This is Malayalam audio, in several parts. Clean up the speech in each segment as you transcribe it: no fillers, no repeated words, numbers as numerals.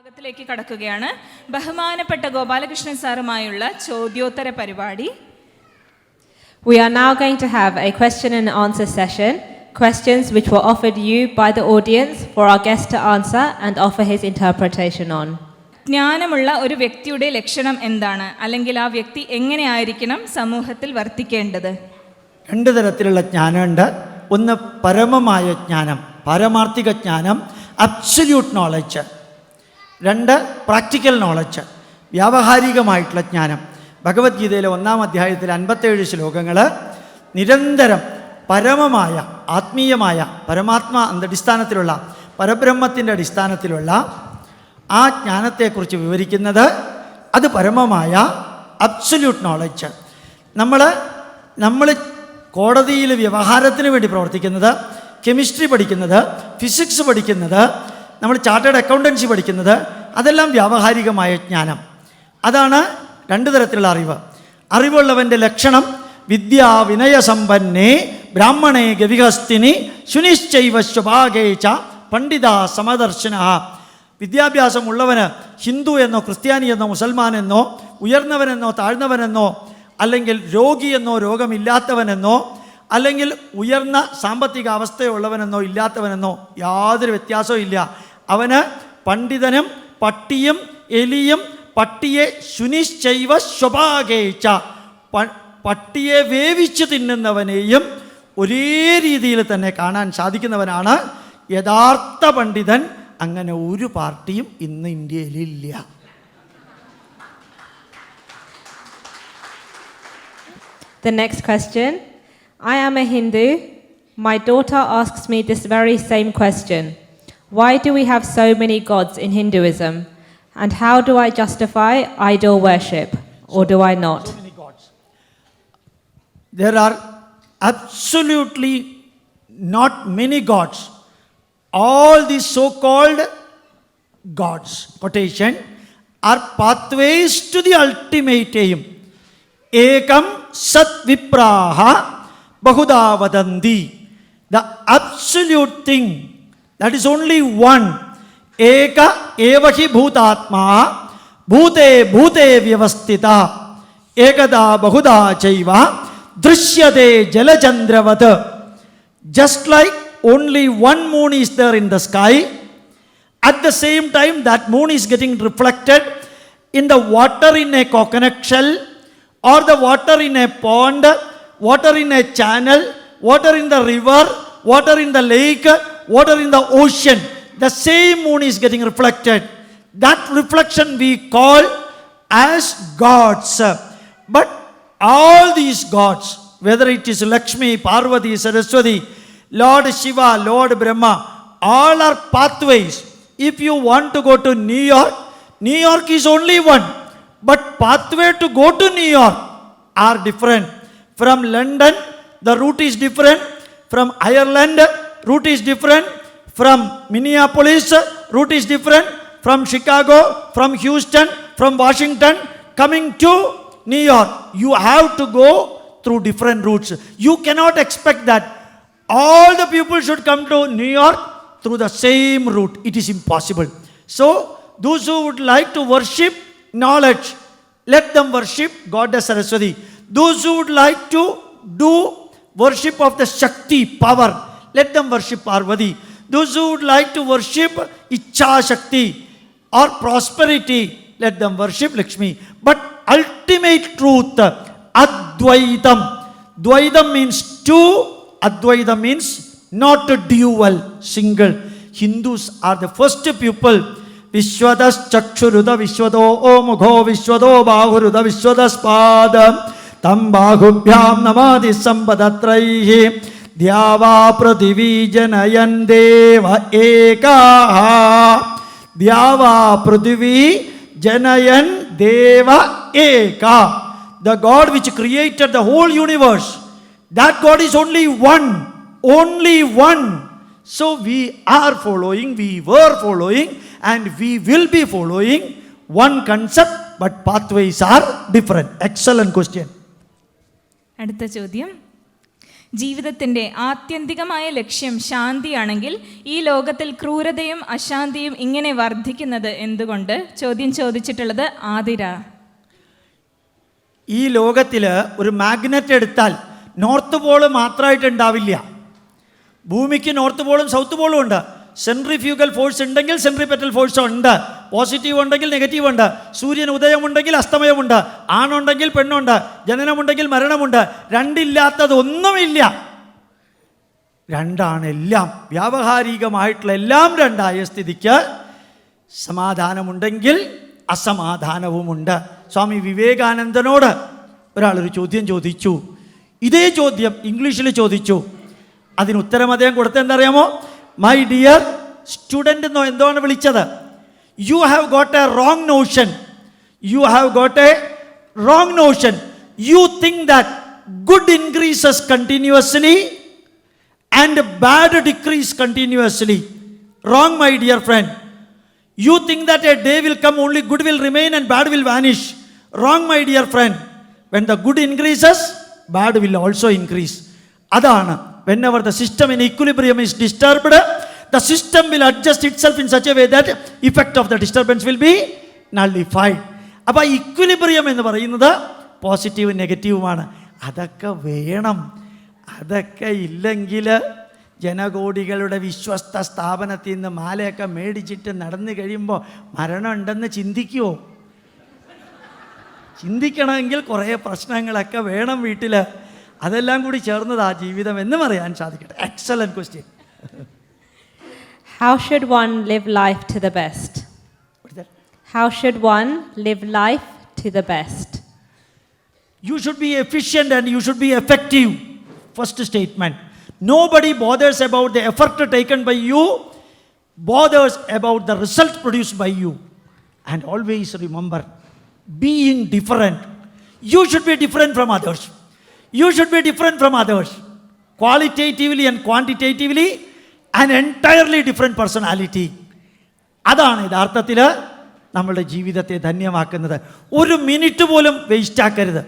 ഭാഗത്തിലേക്ക് കടക്കുകയാണ്. ബഹുമാനപ്പെട്ട ഗോപാലകൃഷ്ണൻ സാറുമായുള്ള ചോദ്യോത്തര പരിപാടി. We are now going to have a question and answer session. Questions which were offered you by the audience for our guest to answer and offer his interpretation on. ജ്ഞാനമുള്ള ഒരു വ്യക്തിയുടെ ലക്ഷണം എന്താണ്? അല്ലെങ്കിൽ ആ വ്യക്തി എങ്ങനെയായിരിക്കണം സമൂഹത്തിൽ വർത്തിക്കേണ്ടത്? രണ്ട് തരത്തിലുള്ള ജ്ഞാനമുണ്ട്. ഒന്ന് പരമമായ ജ്ഞാനം, പാരമാർത്ഥിക ജ്ഞാനം, അബ്സല്യൂട്ട് നോളജ്. രണ്ട് പ്രാക്ടിക്കൽ നോളജ്, വ്യാവഹാരികമായിട്ടുള്ള ജ്ഞാനം. ഭഗവത്ഗീതയിലെ 1-ാം അധ്യായത്തിൽ 57 ശ്ലോകങ്ങൾ നിരന്തരം പരമമായ ആത്മീയമായ പരമാത്മ അടിസ്ഥാനത്തിലുള്ള പരബ്രഹ്മത്തിൻ്റെ അടിസ്ഥാനത്തിലുള്ള ആ ജ്ഞാനത്തെക്കുറിച്ച് വിവരിക്കുന്നത്. അത് പരമമായ അബ്സല്യൂട്ട് നോളജ്. നമ്മൾ കോടതിയിൽ വ്യവഹാരത്തിന് വേണ്ടി പ്രവർത്തിക്കുന്നത്, കെമിസ്ട്രി പഠിക്കുന്നത്, ഫിസിക്സ് പഠിക്കുന്നത്, നമ്മൾ ചാർട്ടേഡ് അക്കൗണ്ടൻസി പഠിക്കുന്നത്, അതെല്ലാം വ്യാവഹാരികമായ ജ്ഞാനം. അതാണ് രണ്ട് തരത്തിലുള്ള അറിവ്. അറിവുള്ളവൻ്റെ ലക്ഷണം വിദ്യാ വിനയസമ്പന്നേ ബ്രാഹ്മണേ ഗവിഹസ്തിനി ശുനിശ്ചൈവ സ്വഭാഗേച പണ്ഡിത സമദർശന. വിദ്യാഭ്യാസമുള്ളവന് ഹിന്ദു എന്നോ ക്രിസ്ത്യാനി എന്നോ മുസൽമാൻ എന്നോ ഉയർന്നവനെന്നോ താഴ്ന്നവനെന്നോ അല്ലെങ്കിൽ രോഗിയെന്നോ രോഗമില്ലാത്തവനെന്നോ അല്ലെങ്കിൽ ഉയർന്ന സാമ്പത്തിക അവസ്ഥയുള്ളവനെന്നോ ഇല്ലാത്തവനെന്നോ യാതൊരു വ്യത്യാസവും ഇല്ല. അവന് പണ്ഡിതനും പട്ടിയും എലിയും പട്ടിയെ ശുനിശ്ചൈവ സ്വഭാഗേച്ച പട്ടിയെ വേവിച്ച് തിന്നുന്നവനെയും ഒരേ രീതിയിൽ തന്നെ കാണാൻ സാധിക്കുന്നവനാണ് യഥാർത്ഥ പണ്ഡിതൻ. അങ്ങനെ ഒരു പാർട്ടിയും ഇന്ന് ഇന്ത്യയിലില്ല. The next question. I am a Hindu. My daughter asks me this very same question. Why do we have so many gods in Hinduism? And how do I justify idol worship? Or do I not? So many gods. There are absolutely not many gods. All these so-called gods, quotation, are pathways to the ultimate aim. Ekam sat vipraha bahuda vadanti. The absolute thing, that is only one. Eka eva hi bhutatma bhute bhute vyavastita ekada bahuda chaiva drishyate jalachandravat. Just like only one moon is there in the sky, at the same time that moon is getting reflected in the water in a coconut shell, or the water in a pond, water in a channel, water in the river, water in the lake, water in the ocean. The same moon is getting reflected. That reflection we call as gods. But all these gods, whether it is Lakshmi, Parvati, Saraswati, Lord Shiva, Lord Brahma, all are pathways. If you want to go to New York, New York is only one. But pathway to go to New York are different. From London, the route is different. From Ireland, route is different. From Minneapolis, route is different. From Chicago, from Houston, from Washington, coming to New York, you have to go through different routes. You cannot expect that all the people should come to New York through the same route. It is impossible. So, those who would like to worship knowledge, let them worship Goddess Saraswati. Those who would like to do worship of the Shakti, power, let them worship Parvati. Those who would like to worship Ichha Shakti or prosperity, let them worship Lakshmi. But ultimate truth, Advaitam. Dvaitam means two, Advaita means not a dual, single. Hindus are the first people. Vishwadas chakshuruda vishwado omugho vishwado bahuruda vishwadas padam tam bahubhyam namadi sambadatraihi Dhyava prathivi janayan deva ekaha. Dhyava prathivi janayan deva eka. The God which created the whole universe, that God is only one. Only one. So we are following, we were following, and we will be following one concept, but pathways are different. Excellent question. അടുത്ത ചോദ്യം. ജീവിതത്തിൻ്റെ ആത്യന്തികമായ ലക്ഷ്യം ശാന്തിയാണെങ്കിൽ ഈ ലോകത്തിൽ ക്രൂരതയും അശാന്തിയും ഇങ്ങനെ വർദ്ധിക്കുന്നത് എന്തുകൊണ്ട്? ചോദ്യം ചോദിച്ചിട്ടുള്ളത് ആതിര. ഈ ലോകത്തിൽ ഒരു മാഗ്നറ്റ് എടുത്താൽ നോർത്ത് പോള് മാത്രമായിട്ട് ഉണ്ടാവില്ല. ഭൂമിക്ക് നോർത്ത് പോളും സൗത്ത് പോളും ഉണ്ട്. സെൻട്രിഫ്യൂഗൽ ഫോഴ്സ് ഉണ്ടെങ്കിൽ സെൻട്രിപെറ്റൽ ഫോഴ്സ് ഉണ്ട്. പോസിറ്റീവ് ഉണ്ടെങ്കിൽ നെഗറ്റീവ് ഉണ്ട്. സൂര്യൻ ഉദയമുണ്ടെങ്കിൽ അസ്തമയമുണ്ട്. ആണുണ്ടെങ്കിൽ പെണ്ണുണ്ട്. ജനനമുണ്ടെങ്കിൽ മരണമുണ്ട്. രണ്ടില്ലാത്തതൊന്നുമില്ല. രണ്ടാണ് എല്ലാം. വ്യാവഹാരികമായിട്ടുള്ള എല്ലാം രണ്ടായ സ്ഥിതിക്ക് സമാധാനമുണ്ടെങ്കിൽ അസമാധാനവുമുണ്ട്. സ്വാമി വിവേകാനന്ദനോട് ഒരാളൊരു ചോദ്യം ചോദിച്ചു. ഇതേ ചോദ്യം ഇംഗ്ലീഷിൽ ചോദിച്ചു. അതിന് ഉത്തരം അദ്ദേഹം കൊടുത്തത് എന്തറിയാമോ? മൈ ഡിയർ സ്റ്റുഡൻ്റ് എന്നോ എന്താണ് വിളിച്ചത്? You have got A wrong Notion. You have got A wrong Notion. You think that good increases continuously and bad decrease continuously. Wrong my dear friend. You think that a day will come only good will remain and bad will vanish. Wrong, my dear friend. When the good increases, bad will also increase. Adana, whenever the system in equilibrium is disturbed, the system will adjust itself in such a way that effect of the disturbance will be nullified. അപ്പോൾ ഇക്വിലിബ്രിയം എന്ന് പറയുന്നത് പോസിറ്റീവും നെഗറ്റീവുമാണ്. അതൊക്കെ വേണം. അതൊക്കെ ഇല്ലെങ്കിൽ ജനകോടികളുടെ വിശ്വസ്ത സ്ഥാപനത്തിൽ നിന്ന് മാലയൊക്കെ മേടിച്ചിട്ട് നടന്നു കഴിയുമ്പോൾ മരണം ഉണ്ടെന്ന് ചിന്തിക്കുമോ? ചിന്തിക്കണമെങ്കിൽ കുറേ പ്രശ്നങ്ങളൊക്കെ വേണം വീട്ടിൽ. അതെല്ലാം കൂടി ചേർന്നതാ ജീവിതം എന്ന് പറയാൻ സാധിക്കട്ടെ. Excellent question. How should one live life to the best? How should one live life to the best? You should be efficient and you should be effective. First statement. Nobody bothers about the effort taken by you, bothers about the result produced by you. And always remember, being different. You should be different from others. You should be different from others. Qualitatively and quantitatively, an entirely different personality. അതാണ് യഥാർത്ഥത്തിൽ നമ്മളുടെ ജീവിതത്തെ ധന്യമാക്കുന്നത്. ഒരു മിനിറ്റ് പോലും വേസ്റ്റ് ആക്കരുത്.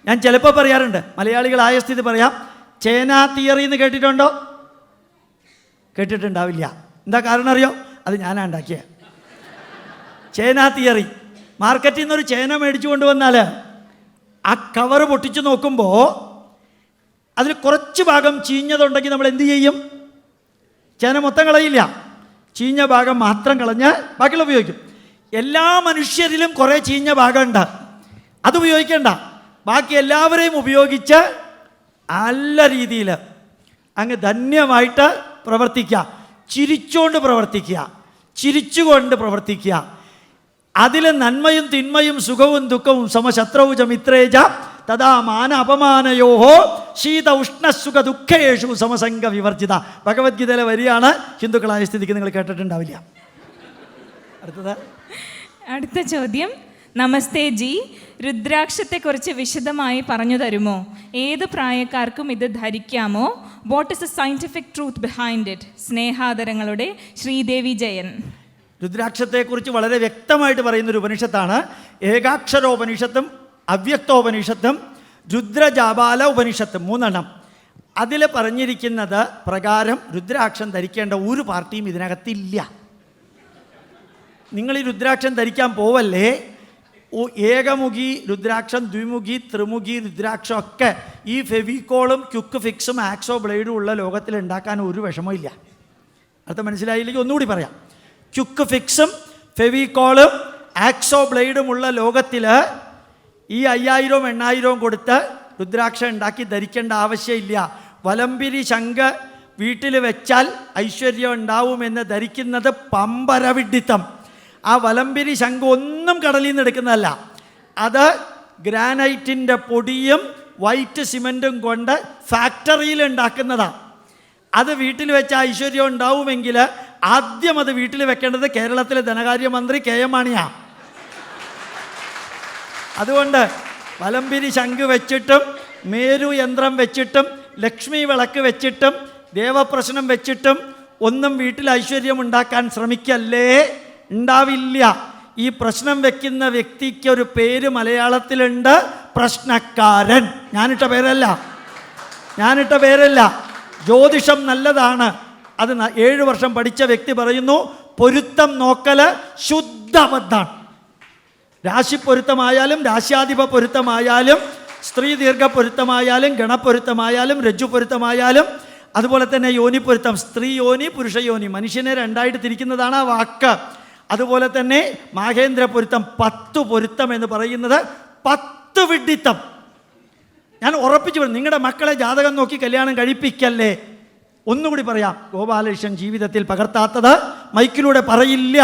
ഞാൻ ചിലപ്പോൾ പറയാറുണ്ട്, മലയാളികളായ സ്ഥിതി പറയാം, ചേന തിയറി എന്ന് കേട്ടിട്ടുണ്ടോ? കേട്ടിട്ടുണ്ടാവില്ല. എന്താ കാരണം അറിയോ? അത് ഞാനാ ഉണ്ടാക്കിയ ചേന തിയറി. മാർക്കറ്റിൽ നിന്നൊരു ചേന മേടിച്ചു കൊണ്ടുവന്നാൽ ആ കവറ് പൊട്ടിച്ച് നോക്കുമ്പോൾ അതിൽ കുറച്ച് ഭാഗം ചീഞ്ഞതുണ്ടെങ്കിൽ നമ്മൾ എന്ത് ചെയ്യും? ചേന മൊത്തം കളയില്ല, ചീഞ്ഞ ഭാഗം മാത്രം കളഞ്ഞ് ബാക്കിയുള്ള ഉപയോഗിക്കും. എല്ലാ മനുഷ്യരിലും കുറേ ചീഞ്ഞ ഭാഗമുണ്ട്, അത് ഉപയോഗിക്കേണ്ട. ബാക്കി എല്ലാവരെയും ഉപയോഗിച്ച് നല്ല രീതിയിൽ അങ്ങ് ധന്യമായിട്ട് പ്രവർത്തിക്കുക. ചിരിച്ചുകൊണ്ട് പ്രവർത്തിക്കുക, ചിരിച്ചുകൊണ്ട് പ്രവർത്തിക്കുക. അതിൽ നന്മയും തിന്മയും സുഖവും ദുഃഖവും സമശത്രൗച മിത്രേജ തഥാ മാന അപമാനയോഹോ ശീത ഉഷ്ണസുഖ ദുഃഖേഷു സമസംഗ വിവർജിത. ഭഗവത്ഗീതയിലെ വരിയാണ്. ഹിന്ദുക്കളായ സ്ഥിതിക്ക് നിങ്ങൾ കേട്ടിട്ടുണ്ടാവില്ല. അടുത്ത ചോദ്യം. നമസ്തേ ജി, രുദ്രാക്ഷത്തെക്കുറിച്ച് വിശദമായി പറഞ്ഞു തരുമോ? ഏത് പ്രായക്കാർക്കും ഇത് ധരിക്കാമോ? What is the scientific truth behind it? സ്നേഹാദരങ്ങളുടെ ശ്രീദേവി ജയൻ. രുദ്രാക്ഷത്തെക്കുറിച്ച് വളരെ വ്യക്തമായിട്ട് പറയുന്നൊരു ഉപനിഷത്താണ് ഏകാക്ഷരോപനിഷത്തും അവ്യക്തോപനിഷത്തും രുദ്രജാപാല ഉപനിഷത്തും, 3 അതിൽ പറഞ്ഞിരിക്കുന്നത് പ്രകാരം രുദ്രാക്ഷം ധരിക്കേണ്ട ഒരു പാർട്ടിയും ഇതിനകത്തില്ല. നിങ്ങൾ ഈ രുദ്രാക്ഷം ധരിക്കാൻ പോവല്ലേ. ഏകമുഖി രുദ്രാക്ഷം, ദ്വിമുഖി, ത്രിമുഖി രുദ്രാക്ഷം ഒക്കെ ഈ ഫെവിക്കോളും ക്യുക്ക് ഫിക്സും ആക്സോ ബ്ലേഡും ഉള്ള ലോകത്തിൽ ഉണ്ടാക്കാൻ ഒരു വിഷമവും ഇല്ല. അത് മനസ്സിലായില്ലെങ്കിൽ ഒന്നുകൂടി പറയാം. ക്യുക്ക് ഫിക്സും ഫെവിക്കോളും ആക്സോ ബ്ലേഡുമുള്ള ലോകത്തിൽ ഈ 5000 8,000 കൊടുത്ത് രുദ്രാക്ഷം ഉണ്ടാക്കി ധരിക്കേണ്ട ആവശ്യമില്ല. വലംപിരി ശംഖ് വീട്ടിൽ വെച്ചാൽ ഐശ്വര്യം ഉണ്ടാവുമെന്ന് ധരിക്കുന്നത് പമ്പരവിഡിത്തം. ആ വലംപിരി ശംഖ് ഒന്നും കടലിൽ നിന്ന് എടുക്കുന്നതല്ല, അത് ഗ്രാനൈറ്റിൻ്റെ പൊടിയും വൈറ്റ് സിമെൻറ്റും കൊണ്ട് ഫാക്ടറിയിൽ ഉണ്ടാക്കുന്നതാണ്. അത് വീട്ടിൽ വെച്ച ഐശ്വര്യം ഉണ്ടാവുമെങ്കിൽ ആദ്യം അത് വീട്ടിൽ വെക്കേണ്ടത് കേരളത്തിലെ ധനകാര്യമന്ത്രി KM മാണിയാണ്. അതുകൊണ്ട് വലംപിരി ശംഖ് വെച്ചിട്ടും മേരു യന്ത്രം വെച്ചിട്ടും ലക്ഷ്മി വിളക്ക് വെച്ചിട്ടും ദേവപ്രശ്നം വെച്ചിട്ടും ഒന്നും വീട്ടിൽ ഐശ്വര്യം ഉണ്ടാക്കാൻ ശ്രമിക്കല്ലേ, ഉണ്ടാവില്ല. ഈ പ്രശ്നം വെക്കുന്ന വ്യക്തിക്ക് ഒരു പേര് മലയാളത്തിലുണ്ട്, പ്രശ്നക്കാരൻ. ഞാനിട്ട പേരല്ല, ഞാനിട്ട പേരല്ല. ജ്യോതിഷം നല്ലതാണ്. അത് 7 വർഷം പഠിച്ച വ്യക്തി പറയുന്നു, പൊരുത്തം നോക്കല് ശുദ്ധബദ്ധാണ്. രാശി പൊരുത്തമായാലും രാശ്യാധിപ പൊരുത്തമായാലും സ്ത്രീ ദീർഘ പൊരുത്തമായാലും ഗണപ്പൊരുത്തമായാലും രജ്ജു പൊരുത്തമായാലും അതുപോലെ തന്നെ യോനി പൊരുത്തം, സ്ത്രീ യോനി പുരുഷ യോനി, മനുഷ്യനെ 2ആയിട്ട് തിരിക്കുന്നതാണ് ആ വാക്ക്. അതുപോലെ തന്നെ മാഹേന്ദ്ര പൊരുത്തം, 10 പൊരുത്തം എന്ന് പറയുന്നത് 10 വിഡ്ഢിത്തം. ഞാൻ ഉറപ്പിച്ചു പറയും, നിങ്ങളുടെ മക്കളെ ജാതകം നോക്കി കല്യാണം കഴിപ്പിക്കല്ലേ. ഒന്നുകൂടി പറയാം, ഗോപാലകൃഷ്ണൻ ജീവിതത്തിൽ പകർത്താത്തത് മൈക്കിലൂടെ പറയില്ല.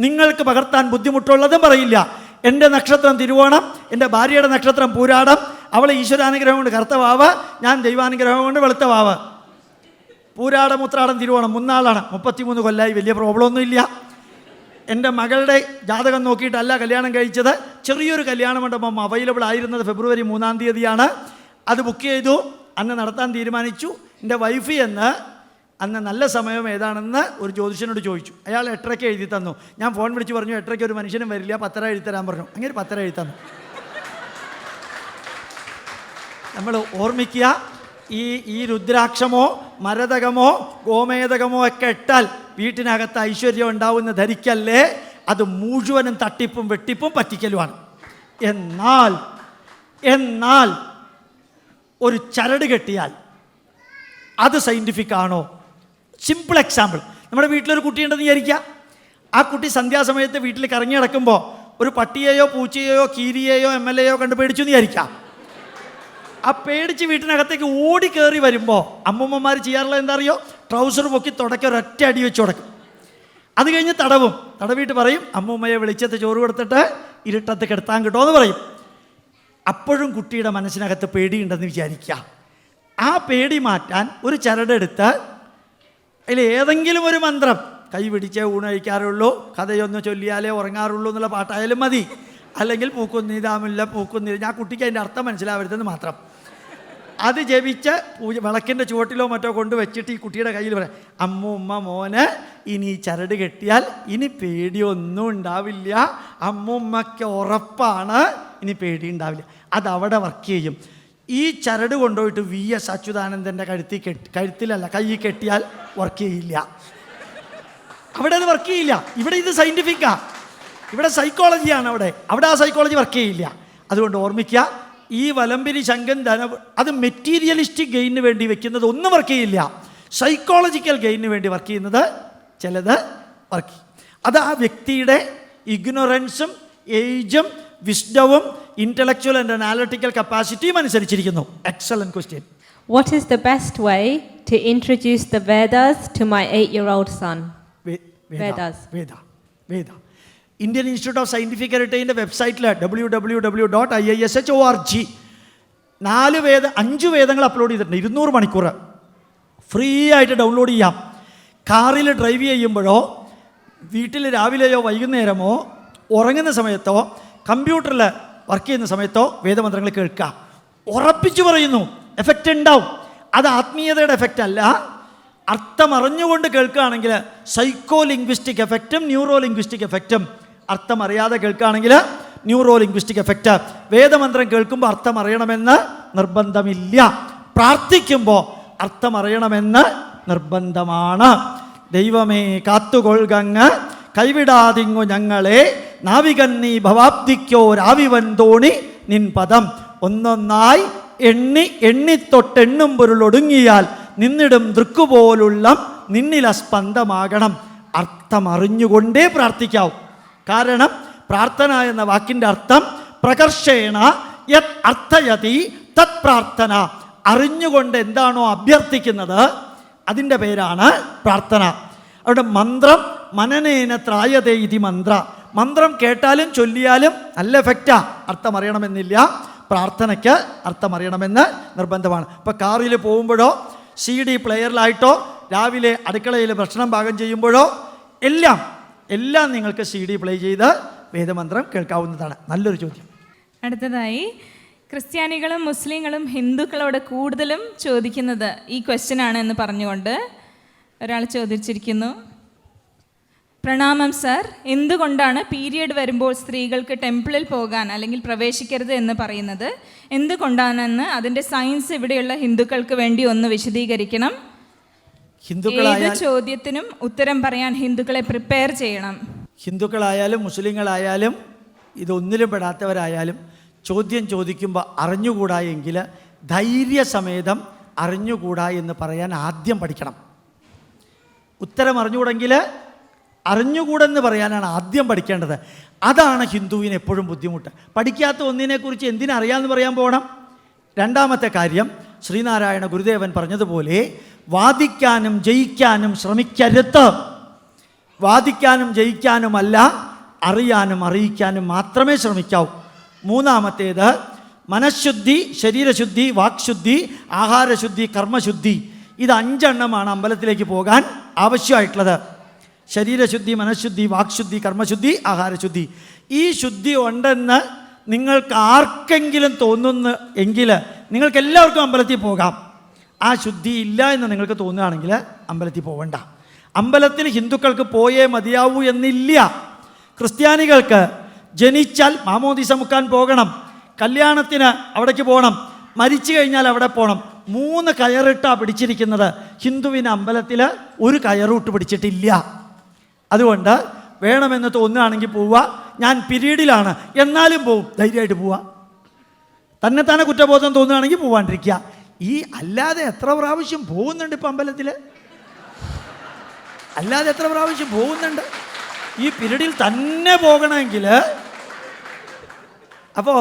നിങ്ങൾക്ക് പകർത്താൻ ബുദ്ധിമുട്ടുള്ളതും പറയില്ല. എൻ്റെ നക്ഷത്രം തിരുവോണം, എൻ്റെ ഭാര്യയുടെ നക്ഷത്രം പൂരാടം, അവളെ ഈശ്വരാനുഗ്രഹം കൊണ്ട് കറുത്ത വാവ്, ഞാൻ ദൈവാനുഗ്രഹം കൊണ്ട് വെളുത്ത വാവ്. പൂരാടം, ഉത്രാടം, തിരുവോണം 3 ആളാണ്. 33 കൊല്ലമായി, വലിയ പ്രോബ്ലം ഒന്നുമില്ല. എൻ്റെ മകളുടെ ജാതകം നോക്കിയിട്ടല്ല കല്യാണം കഴിച്ചത്. ചെറിയൊരു കല്യാണ മണ്ഡപം അവൈലബിൾ ആയിരുന്നത് ഫെബ്രുവരി 3-ാം തീയതിയാണ്. അത് ബുക്ക് ചെയ്തു, അന്ന് നടത്താൻ തീരുമാനിച്ചു. എൻ്റെ വൈഫ് അന്ന് നല്ല സമയം ഏതാണെന്ന് ഒരു ജ്യോതിഷനോട് ചോദിച്ചു. അയാൾ 8:30 എഴുതി തന്നു. ഞാൻ ഫോൺ വിളിച്ച് പറഞ്ഞു 8:30 ഒരു മനുഷ്യനും വരില്ല, 10:30 എഴുതി തരാൻ പറഞ്ഞു. അങ്ങനെ 10:30 എഴുതി തന്നു. നമ്മൾ ഓർമ്മിക്കുക, ഈ രുദ്രാക്ഷമോ മരതകമോ ഗോമേതകമോ ഒക്കെ ഇട്ടാൽ വീട്ടിനകത്ത് ഐശ്വര്യം ഉണ്ടാവുന്ന ധരിക്കല്ലേ. അത് മുഴുവനും തട്ടിപ്പും വെട്ടിപ്പും പറ്റിക്കലുമാണ്. എന്നാൽ ഒരു ചരട് കെട്ടിയാൽ അത് സയൻറ്റിഫിക് ആണോ? സിമ്പിൾ എക്സാമ്പിൾ, നമ്മുടെ വീട്ടിലൊരു കുട്ടിയുണ്ടെന്ന് വിചാരിക്കുക. ആ കുട്ടി സന്ധ്യാസമയത്ത് വീട്ടിൽ കറങ്ങി നടക്കുമ്പോൾ ഒരു പട്ടിയെയോ പൂച്ചയെയോ കീരിയെയോ MLA യോ കണ്ട് പേടിച്ചു എന്ന് വിചാരിക്കാം. ആ പേടിച്ച് വീട്ടിനകത്തേക്ക് ഓടി കയറി വരുമ്പോൾ അമ്മൂമ്മമാർ ചെയ്യാറുള്ളത് എന്താ അറിയോ? ട്രൗസർ പൊക്കി തുടക്കി ഒരൊറ്റ അടി വെച്ച് തുടക്കും. അത് കഴിഞ്ഞ് തടവിയിട്ട് പറയും, അമ്മൂമ്മയെ വെളിച്ചത്ത് ചോറ് കൊടുത്തിട്ട് ഇരുട്ടത്ത് കിടത്താൻ കിട്ടുമോ എന്ന് പറയും. അപ്പോഴും കുട്ടിയുടെ മനസ്സിനകത്ത് പേടിയുണ്ടെന്ന് വിചാരിക്കുക. ആ പേടി മാറ്റാൻ ഒരു ചരടെടുത്ത് അതിൽ ഏതെങ്കിലും ഒരു മന്ത്രം, കൈ പിടിച്ചേ ഊണ് കഴിക്കാറുള്ളൂ, കഥയൊന്ന് ചൊല്ലിയാലേ ഉറങ്ങാറുള്ളൂ എന്നുള്ള പാട്ടായാലും മതി, അല്ലെങ്കിൽ പൂക്കുന്നിതാമില്ല പൂക്കുന്നില്ല, ഞാൻ കുട്ടിക്ക് അതിൻ്റെ അർത്ഥം മനസ്സിലാവരുതെന്ന് മാത്രം. അത് ജപിച്ച് വിളക്കിൻ്റെ ചുവട്ടിലോ മറ്റോ കൊണ്ട് വെച്ചിട്ട് ഈ കുട്ടിയുടെ കയ്യിൽ പറയാം, അമ്മൂമ്മ മോന് ഇനി ചരട് കെട്ടിയാൽ ഇനി പേടിയൊന്നും ഉണ്ടാവില്ല, അമ്മൂമ്മയ്ക്ക് ഉറപ്പാണ്, ഇനി പേടി ഉണ്ടാവില്ല. അതവിടെ വർക്ക് ചെയ്യും. ഈ ചരട് കൊണ്ടുപോയിട്ട് VS അച്യുതാനന്ദൻ്റെ കഴുത്തിലല്ല കൈ കെട്ടിയാൽ വർക്ക് ചെയ്യില്ല. അവിടെ അത് വർക്ക് ചെയ്യില്ല. ഇവിടെ ഇത് സയൻറ്റിഫിക്കാ, ഇവിടെ സൈക്കോളജിയാണ്. അവിടെ ആ സൈക്കോളജി വർക്ക് ചെയ്യില്ല. അതുകൊണ്ട് ഓർമ്മിക്കുക, ഈ വലംപിരി ശങ്കൻ അത് മെറ്റീരിയലിസ്റ്റിക് ഗെയിനിന് വേണ്ടി വെക്കുന്നത് ഒന്നും വർക്ക് ചെയ്യില്ല. സൈക്കോളജിക്കൽ ഗെയിനിന് വേണ്ടി വർക്ക് ചെയ്യുന്നത് ചിലത് വർക്ക് ചെയ്യും. അത് ആ വ്യക്തിയുടെ ഇഗ്നോറൻസും ഏജും വിസ്ഡവും ഇന്റലക്ച്വൽ ആൻഡ് അനാലിറ്റിക്കൽ കപ്പാസിറ്റിയും അനുസരിച്ചിരിക്കുന്നു. Excellent question. What is the best way to introduce the Vedas to my 8-year-old son? Vedas. Indian institute of scientific ഹെറിറ്റേജിൻ്റെ വെബ്സൈറ്റിൽ www.iish.org 5 വേദങ്ങൾ അപ്ലോഡ് ചെയ്തിട്ടുണ്ട്. 200 മണിക്കൂർ ഫ്രീ ആയിട്ട് ഡൗൺലോഡ് ചെയ്യാം. കാറിൽ ഡ്രൈവ് ചെയ്യുമ്പോഴോ വീട്ടിൽ രാവിലെയോ വൈകുന്നേരമോ ഉറങ്ങുന്ന സമയത്തോ കമ്പ്യൂട്ടറിൽ വർക്ക് ചെയ്യുന്ന സമയത്തോ വേദമന്ത്രങ്ങൾ കേൾക്കുക. ഉറപ്പിച്ചു പറയുന്നു, എഫക്റ്റ് ഉണ്ടാവും. അത് ആത്മീയതയുടെ എഫക്റ്റ് അല്ല, അർത്ഥം അറിഞ്ഞുകൊണ്ട് കേൾക്കുകയാണെങ്കിൽ സൈക്കോ ലിംഗ്വിസ്റ്റിക് എഫക്റ്റും ന്യൂറോ ലിംഗ്വിസ്റ്റിക് എഫക്റ്റും. അർത്ഥം അറിയാതെ കേൾക്കുകയാണെങ്കിൽ ന്യൂറോ ലിംഗ്വിസ്റ്റിക് എഫക്റ്റ്. വേദമന്ത്രം കേൾക്കുമ്പോൾ അർത്ഥം അറിയണമെന്ന് നിർബന്ധമില്ല. പ്രാർത്ഥിക്കുമ്പോൾ അർത്ഥം അറിയണമെന്ന് നിർബന്ധമാണ്. ദൈവമേ കാത്തുകൊൾകങ്ങ് കൈവിടാതിങ്ങു ഞങ്ങളെ, നാവികൻ നീ ഭവാബ്ദിക്കോ രാവിവൻ തോണി നിൻ പദം. ഒന്നൊന്നായി എണ്ണിത്തൊട്ടെണ്ണും പൊരുളൊടുങ്ങിയാൽ നിന്നിടും ദൃക്കുപോലുള്ള നിന്നില സ്പന്ദമാകണം. അർത്ഥം അറിഞ്ഞുകൊണ്ടേ പ്രാർത്ഥിക്കാവൂ. കാരണം പ്രാർത്ഥന എന്ന വാക്കിൻ്റെ അർത്ഥം പ്രകർഷേണ യത് അർത്ഥയതി തത് പ്രാർത്ഥന. അറിഞ്ഞുകൊണ്ട് എന്താണോ അഭ്യർത്ഥിക്കുന്നത് അതിൻ്റെ പേരാണ് പ്രാർത്ഥന. അവിടെ മന്ത്രം മനനേന ത്രായതേ ഇതി മന്ത്ര. മന്ത്രം കേട്ടാലും ചൊല്ലിയാലും നല്ല എഫക്റ്റാ. അർത്ഥം അറിയണമെന്നില്ല. പ്രാർത്ഥനയ്ക്ക് അർത്ഥം അറിയണമെന്ന് നിർബന്ധമാണ്. ഇപ്പോൾ കാറിൽ പോകുമ്പോഴോ CD പ്ലെയറിലായിട്ടോ രാവിലെ അടുക്കളയിൽ ഭക്ഷണം പാകം ചെയ്യുമ്പോഴോ എല്ലാം നിങ്ങൾക്ക് CD പ്ലേ ചെയ്ത് വേദമന്ത്രം കേൾക്കാവുന്നതാണ്. നല്ലൊരു ചോദ്യം. അടുത്തതായി ക്രിസ്ത്യാനികളും മുസ്ലിങ്ങളും ഹിന്ദുക്കളോട് കൂടുതലും ചോദിക്കുന്നത് ഈ ക്വസ്റ്റ്യൻ ആണ് എന്ന് പറഞ്ഞുകൊണ്ട് ഒരാൾ ചോദിച്ചിരിക്കുന്നു. പ്രണാമം സർ. എന്തുകൊണ്ടാണ് പീരിയഡ് വരുമ്പോൾ സ്ത്രീകൾക്ക് ടെമ്പിളിൽ പോകാൻ അല്ലെങ്കിൽ പ്രവേശിക്കരുത് എന്ന് പറയുന്നത്? എന്തുകൊണ്ടാണെന്ന് അതിൻ്റെ സയൻസ് ഇവിടെയുള്ള ഹിന്ദുക്കൾക്ക് വേണ്ടി ഒന്ന് വിശദീകരിക്കണം. ഏത് ചോദ്യത്തിനും ഉത്തരം പറയാൻ ഹിന്ദുക്കളെ പ്രിപ്പയർ ചെയ്യണം. ഹിന്ദുക്കളായാലും മുസ്ലിങ്ങളായാലും ഇതൊന്നിലും പെടാത്തവരായാലും ചോദ്യം ചോദിക്കുമ്പോൾ അറിഞ്ഞുകൂടാ എങ്കിൽ ധൈര്യസമേതം അറിഞ്ഞുകൂടാ എന്ന് പറയാൻ ആദ്യം പഠിക്കണം. ഉത്തരം അറിഞ്ഞുകൂടെങ്കിൽ അറിഞ്ഞുകൂടെന്ന് പറയാനാണ് ആദ്യം പഠിക്കേണ്ടത്. അതാണ് ഹിന്ദുവിന് എപ്പോഴും ബുദ്ധിമുട്ട്. പഠിക്കാത്ത ഒന്നിനെക്കുറിച്ച് എന്തിനറിയാമെന്ന് പറയാൻ പോകണം. രണ്ടാമത്തെ കാര്യം, ശ്രീനാരായണ ഗുരുദേവൻ പറഞ്ഞതുപോലെ വാദിക്കാനും ജയിക്കാനും ശ്രമിക്കരുത്. വാദിക്കാനും ജയിക്കാനുമല്ല, അറിയാനും അറിയിക്കാനും മാത്രമേ ശ്രമിക്കാവൂ. മൂന്നാമത്തേത്, മനഃശുദ്ധി, ശരീരശുദ്ധി, വാക്ശുദ്ധി, ആഹാരശുദ്ധി, കർമ്മശുദ്ധി. ഇത് 5 എണ്ണമാണ് അമ്പലത്തിലേക്ക് പോകാൻ ആവശ്യമായിട്ടുള്ളത്. ശരീരശുദ്ധി, മനഃശുദ്ധി, വാക്ശുദ്ധി, കർമ്മശുദ്ധി, ആഹാരശുദ്ധി. ഈ ശുദ്ധി ഉണ്ടെന്ന് നിങ്ങൾക്ക് ആർക്കെങ്കിലും തോന്നുന്നു എങ്കിൽ നിങ്ങൾക്ക് എല്ലാവർക്കും അമ്പലത്തിൽ പോകാം. ആ ശുദ്ധി ഇല്ല എന്ന് നിങ്ങൾക്ക് തോന്നുകയാണെങ്കിൽ അമ്പലത്തിൽ പോകണ്ട. അമ്പലത്തിൽ ഹിന്ദുക്കൾക്ക് പോയേ മതിയാവൂ എന്നില്ല. ക്രിസ്ത്യാനികൾക്ക് ജനിച്ചാൽ മാമോദീസ മുക്കാൻ പോകണം, കല്യാണത്തിന് അവിടേക്ക് പോകണം, മരിച്ചു കഴിഞ്ഞാൽ അവിടെ പോകണം. 3 കയറിട്ടാണ് പിടിച്ചിരിക്കുന്നത്. ഹിന്ദുവിന് അമ്പലത്തിൽ ഒരു കയറൂട്ട് പിടിച്ചിട്ടില്ല. അതുകൊണ്ട് വേണമെന്ന് തോന്നുകയാണെങ്കിൽ പോവുക. ഞാൻ പിരീഡിലാണ് എന്നാലും പോവും, ധൈര്യമായിട്ട് പോവുക. തന്നെത്താനെ കുറ്റബോധം തോന്നുകയാണെങ്കിൽ പോവാണ്ടിരിക്കുക. അല്ലാതെ എത്ര പ്രാവശ്യം പോകുന്നുണ്ട് ഇപ്പം അമ്പലത്തിൽ? അല്ലാതെ എത്ര പ്രാവശ്യം പോകുന്നുണ്ട്? ഈ പിരീഡിൽ തന്നെ പോകണമെങ്കിൽ, അപ്പോൾ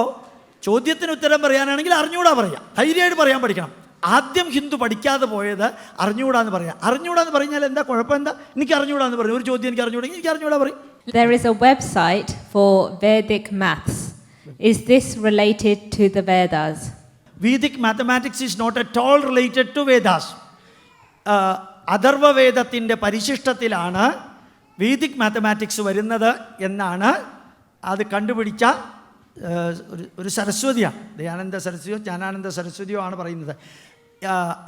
ചോദ്യത്തിന് ഉത്തരം പറയാനാണെങ്കിൽ അറിഞ്ഞുകൂടാ പറയാം, ധൈര്യമായിട്ട് പറയാൻ പഠിക്കണം. ആദ്യം ഹിന്ദു പഠിക്കാതെ പോയത് അറിഞ്ഞുകൂടാന്ന് പറയാം. അറിഞ്ഞുകൂടാന്ന് പറഞ്ഞാൽ എന്താ കുഴപ്പം? എന്താ എനിക്ക് അറിഞ്ഞുകൂടാന്ന് പറയും. ഒരു ചോദ്യം എനിക്ക് അറിഞ്ഞുകൂടെങ്കിൽ എനിക്ക് അറിഞ്ഞുകൂടാ പറയും. There is a website for Vedic maths. Is this related to the Vedas? Vedic mathematics is not at all related to Vedas. അഥർവവേദത്തിൻ്റെ പരിശിഷ്ടത്തിലാണ് വേദിക് മാത്തമാറ്റിക്സ് വരുന്നത് എന്നാണ് അത് കണ്ടുപിടിച്ച ഒരു സരസ്വതിയാണ്. ദയാനന്ദ സരസ്വതിയോ ജ്ഞാനാനന്ദ സരസ്വതിയോ ആണ് പറയുന്നത്.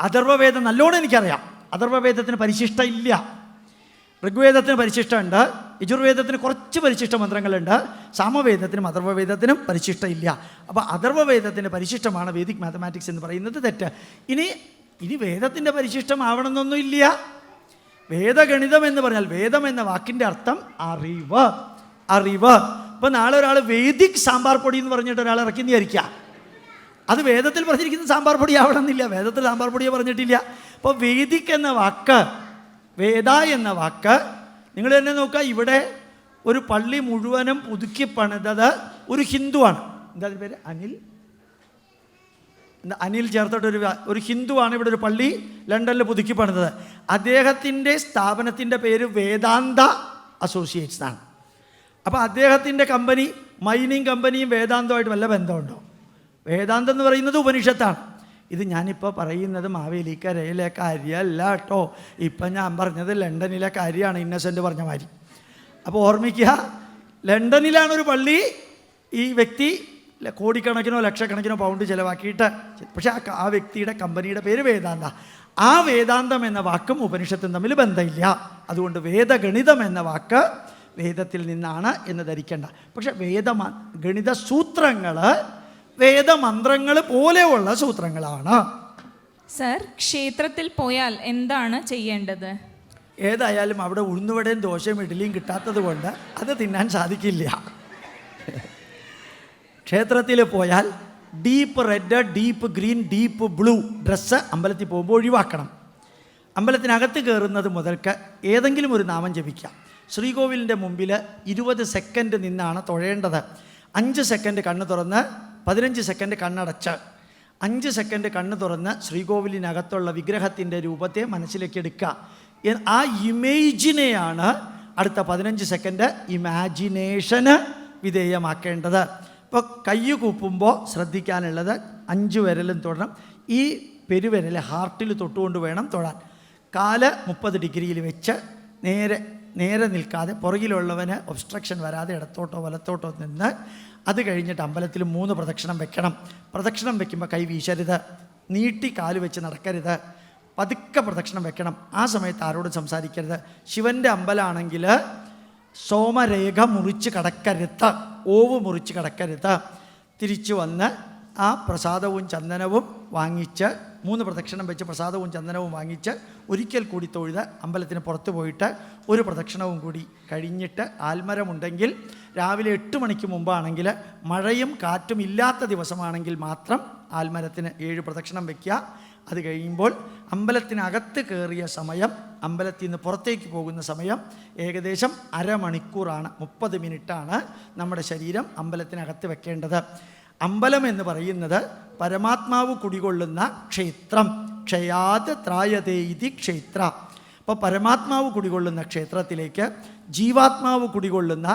അഥർവവേദം നല്ലോണം എനിക്കറിയാം. അഥർവവേദത്തിന് പരിശിഷ്ടം ഇല്ല. ഋഗ്വേദത്തിന് പരിശിഷ്ടമുണ്ട്, യജുർവേദത്തിന് കുറച്ച് പരിശിഷ്ട മന്ത്രങ്ങളുണ്ട്, സാമവേദത്തിനും അഥർവവേദത്തിനും പരിശിഷ്ടം ഇല്ല. അപ്പോൾ അഥർവവേദത്തിൻ്റെ പരിശിഷ്ടമാണ് വേദിക് മാത്തമാറ്റിക്സ് എന്ന് പറയുന്നത് തെറ്റ്. ഇനി വേദത്തിൻ്റെ പരിശിഷ്ടമാവണമെന്നൊന്നും ഇല്ല. വേദഗണിതം എന്ന് പറഞ്ഞാൽ, വേദം എന്ന വാക്കിൻ്റെ അർത്ഥം അറിവ്, അറിവ്. ഇപ്പോൾ നാളെ ഒരാൾ വേദിക് സാമ്പാർ പൊടി എന്ന് പറഞ്ഞിട്ട് ഒരാൾ ഇറക്കി വിചാരിക്കുക, അത് വേദത്തിൽ പറഞ്ഞിരിക്കുന്ന സാമ്പാർ പൊടി ആവണമെന്നില്ല. വേദത്തിൽ സാമ്പാർ പൊടിയെ പറഞ്ഞിട്ടില്ല. അപ്പോൾ വേദിക് എന്ന വാക്ക്, വേദ എന്ന വാക്ക് നിങ്ങൾ തന്നെ നോക്കുക. ഇവിടെ ഒരു പള്ളി മുഴുവനും പുതുക്കി പണിതത് ഒരു ഹിന്ദുവാണ്. എന്താ അതിൻ്റെ പേര്? അനിൽ ചേർത്തിട്ടൊരു ഹിന്ദുവാണ് ഇവിടെ ഒരു പള്ളി ലണ്ടനിൽ പുതുക്കി പണിതത്. അദ്ദേഹത്തിൻ്റെ സ്ഥാപനത്തിൻ്റെ പേര് വേദാന്ത അസോസിയേറ്റ്സ് ആണ്. അപ്പോൾ അദ്ദേഹത്തിൻ്റെ കമ്പനി, മൈനിങ് കമ്പനിയും വേദാന്തമായിട്ട് വല്ല ബന്ധമുണ്ടോ? വേദാന്തം എന്ന് പറയുന്നത് ഉപനിഷത്താണ്. ഇത് ഞാനിപ്പോൾ പറയുന്നത് മാവേലിക്കരയിലെ കാര്യമല്ല കേട്ടോ. ഇപ്പം ഞാൻ പറഞ്ഞത് ലണ്ടനിലെ കാര്യമാണ്, ഇന്നസെൻ്റ് പറഞ്ഞ മാതിരി. അപ്പോൾ ഓർമ്മിക്കുക, ലണ്ടനിലാണൊരു പള്ളി ഈ വ്യക്തി കോടിക്കണക്കിനോ ലക്ഷക്കണക്കിനോ പൗണ്ട് ചിലവാക്കിയിട്ട്, പക്ഷേ ആ വ്യക്തിയുടെ കമ്പനിയുടെ പേര് വേദാന്ത. ആ വേദാന്തം എന്ന വാക്കും ഉപനിഷത്തും തമ്മിൽ ബന്ധമില്ല. അതുകൊണ്ട് വേദഗണിതം എന്ന വാക്ക് വേദത്തിൽ നിന്നാണ് എന്ന് ധരിക്കേണ്ട. പക്ഷെ ഗണിത സൂത്രങ്ങൾ വേദമന്ത്രങ്ങൾ പോലെയുള്ള സൂത്രങ്ങളാണ്. സർ, ക്ഷേത്രത്തിൽ പോയാൽ എന്താണ് ചെയ്യേണ്ടത്? ഏതായാലും അവിടെ ഉഴുന്നുവടയും ദോശയും ഇഡ്ഡലിയും കിട്ടാത്തത് കൊണ്ട് അത് തിന്നാൻ സാധിക്കില്ല. ക്ഷേത്രത്തിൽ പോയാൽ deep red, deep green, deep blue dress അമ്പലത്തിൽ പോകുമ്പോൾ ഒഴിവാക്കണം. അമ്പലത്തിനകത്ത് കയറുന്നത് മുതൽക്ക് ഏതെങ്കിലും ഒരു നാമം ജപിക്കാം. ശ്രീകോവിലിൻ്റെ മുമ്പിൽ 20 സെക്കൻഡ് നിന്നാണ് തൊഴേണ്ടത്. 5 സെക്കൻഡ് കണ്ണ് തുറന്ന് 15 സെക്കൻഡ് കണ്ണടച്ച് 5 സെക്കൻഡ് കണ്ണ് തുറന്ന് ശ്രീകോവിലിനകത്തുള്ള വിഗ്രഹത്തിൻ്റെ രൂപത്തെ മനസ്സിലേക്ക് എടുക്കുക. ആ ഇമേജിനെയാണ് അടുത്ത 15 സെക്കൻഡ് ഇമാജിനേഷന് വിധേയമാക്കേണ്ടത്. ഇപ്പോൾ കൈ കൂപ്പുമ്പോൾ ശ്രദ്ധിക്കാനുള്ളത് 5 വിരലും തൊടണം. ഈ പെരുവിരൽ ഹാർട്ടിൽ തൊട്ടുകൊണ്ട് വേണം തൊഴാൻ. കാല് 30 ഡിഗ്രിയിൽ വെച്ച് നേരെ നിൽക്കാതെ പുറകിലുള്ളവന് ഒബ്സ്ട്രക്ഷൻ വരാതെ ഇടത്തോട്ടോ വലത്തോട്ടോ നിന്ന് അത് കഴിഞ്ഞിട്ട് അമ്പലത്തിൽ 3 പ്രദക്ഷിണം വെക്കണം. പ്രദക്ഷിണം വെക്കുമ്പോൾ കൈ വീശരുത്, നീട്ടി കാല് വെച്ച് നടക്കരുത്, പതുക്കെ പ്രദക്ഷിണം വെക്കണം. ആ സമയത്ത് ആരോടും സംസാരിക്കരുത്. ശിവൻ്റെ അമ്പലമാണെങ്കിൽ സോമരേഖ മുറിച്ച് കടക്കരുത്, ഓവ് മുറിച്ച് കടക്കരുത്. തിരിച്ചു വന്ന് ആ പ്രസാദവും ചന്ദനവും വാങ്ങിച്ച് 3 പ്രദക്ഷിണം വെച്ച് പ്രസാദവും ചന്ദനവും വാങ്ങിച്ച് ഒരിക്കൽ കൂടി തൊഴുത് അമ്പലത്തിന് പുറത്ത് പോയിട്ട് ഒരു പ്രദക്ഷിണവും കൂടി കഴിഞ്ഞിട്ട്, ആൽമരമുണ്ടെങ്കിൽ രാവിലെ 8 മണിക്ക് മുമ്പാണെങ്കിൽ, മഴയും കാറ്റും ഇല്ലാത്ത ദിവസമാണെങ്കിൽ മാത്രം ആൽമരത്തിന് 7 പ്രദക്ഷിണം വയ്ക്കുക. അത് കഴിയുമ്പോൾ അമ്പലത്തിനകത്ത് കയറിയ സമയം, അമ്പലത്തിൽ നിന്ന് പുറത്തേക്ക് പോകുന്ന സമയം ഏകദേശം അരമണിക്കൂറാണ്, 30 മിനിറ്റാണ് നമ്മുടെ ശരീരം അമ്പലത്തിനകത്ത് വെക്കേണ്ടത്. അമ്പലം എന്ന് പറയുന്നത് പരമാത്മാവ് കുടികൊള്ളുന്ന ക്ഷേത്രം. ക്ഷയാത് ത്രായതേ ഇതി ക്ഷേത്ര. അപ്പോൾ പരമാത്മാവ് കുടികൊള്ളുന്ന ക്ഷേത്രത്തിലേക്ക് ജീവാത്മാവ് കുടികൊള്ളുന്ന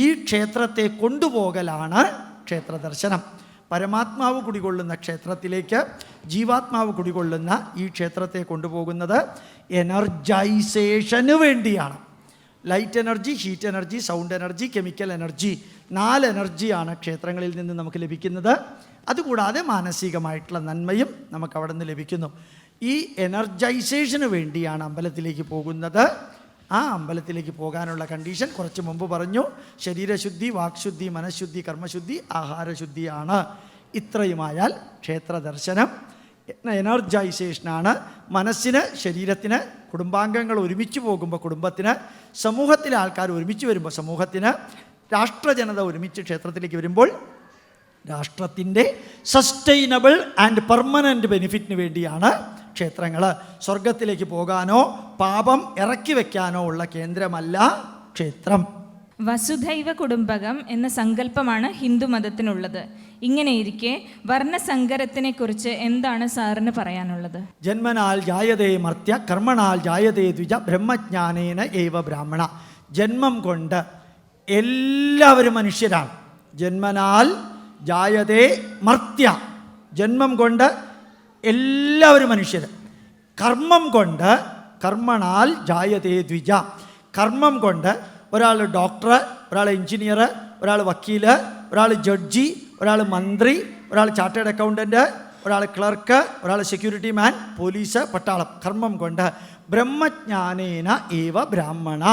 ഈ ക്ഷേത്രത്തെ കൊണ്ടുപോകലാണ് ക്ഷേത്ര ദർശനം. പരമാത്മാവ് കുടികൊള്ളുന്ന ക്ഷേത്രത്തിലേക്ക് ജീവാത്മാവ് കുടികൊള്ളുന്ന ഈ ക്ഷേത്രത്തെ കൊണ്ടുപോകുന്നത് എനർജൈസേഷന് വേണ്ടിയാണ്. Light energy, heat energy, sound energy, chemical energy, 4 എനർജിയാണ് ക്ഷേത്രങ്ങളിൽ നിന്ന് നമുക്ക് ലഭിക്കുന്നത്. അതുകൂടാതെ മാനസികമായിട്ടുള്ള നന്മയും നമുക്ക് അവിടെ നിന്ന് ലഭിക്കുന്നു. ഈ എനർജൈസേഷന് വേണ്ടിയാണ് അമ്പലത്തിലേക്ക് പോകുന്നത്. ആ അമ്പലത്തിലേക്ക് പോകാനുള്ള കണ്ടീഷൻ കുറച്ച് മുമ്പ് പറഞ്ഞു. ശരീരശുദ്ധി, വാക്ശുദ്ധി, മനഃശുദ്ധി, കർമ്മശുദ്ധി, ആഹാരശുദ്ധിയാണ്. ഇത്രയുമായാൽ ക്ഷേത്ര ദർശനം എനർജൈസേഷനാണ്. മനസ്സിന്, ശരീരത്തിന്, കുടുംബാംഗങ്ങൾ ഒരുമിച്ച് പോകുമ്പോൾ കുടുംബത്തിന്, സമൂഹത്തിലെ ആൾക്കാർ ഒരുമിച്ച് വരുമ്പോൾ സമൂഹത്തിന്, രാഷ്ട്രജനത ഒരുമിച്ച് ക്ഷേത്രത്തിലേക്ക് വരുമ്പോൾ രാഷ്ട്രത്തിൻ്റെ സസ്റ്റൈനബിൾ ആൻഡ് പെർമനൻ്റ് ബെനിഫിറ്റിന് വേണ്ടിയാണ് ക്ഷേത്രങ്ങൾ. സ്വർഗത്തിലേക്ക് പോകാനോ പാപം ഇറക്കി വയ്ക്കാനോ ഉള്ള കേന്ദ്രമല്ല ക്ഷേത്രം. വസുധൈവ കുടുംബകം എന്ന സങ്കല്പമാണ് ഹിന്ദു മതത്തിനുള്ളത്. ഇങ്ങനെയിരിക്കെ വർണ്ണസങ്കരത്തിനെ കുറിച്ച് എന്താണ് സാറിന് പറയാനുള്ളത്? ജന്മനാൽ ജായതേ മർത്യ കർമ്മണാൽ ജായതേ ദ്വിജ ബ്രഹ്മജ്ഞാനേന ഏവ ബ്രാഹ്മണ. ജന്മം കൊണ്ട് എല്ലാവരും മനുഷ്യരാണ്. ജന്മനാൽ ജായതേ മർത്യ, ജന്മം കൊണ്ട് എല്ലാവരും മനുഷ്യർ. കർമ്മം കൊണ്ട്, കർമ്മണാൽ ജായതേ ദ്വിജ, കർമ്മം കൊണ്ട് ഒരാൾ ഡോക്ടർ, ഒരാൾ എഞ്ചിനീയർ, ഒരാൾ വക്കീൽ, ഒരാൾ ജഡ്ജി, ഒരാൾ മന്ത്രി, ഒരാൾ ചാർട്ടേഡ് അക്കൗണ്ടൻറ്റ്, ഒരാൾ ക്ലർക്ക്, ഒരാൾ സെക്യൂരിറ്റി മാൻ, പോലീസ്, പട്ടാളം. കർമ്മം കൊണ്ട്. ബ്രഹ്മജ്ഞാനേന ഏവ ബ്രാഹ്മണ.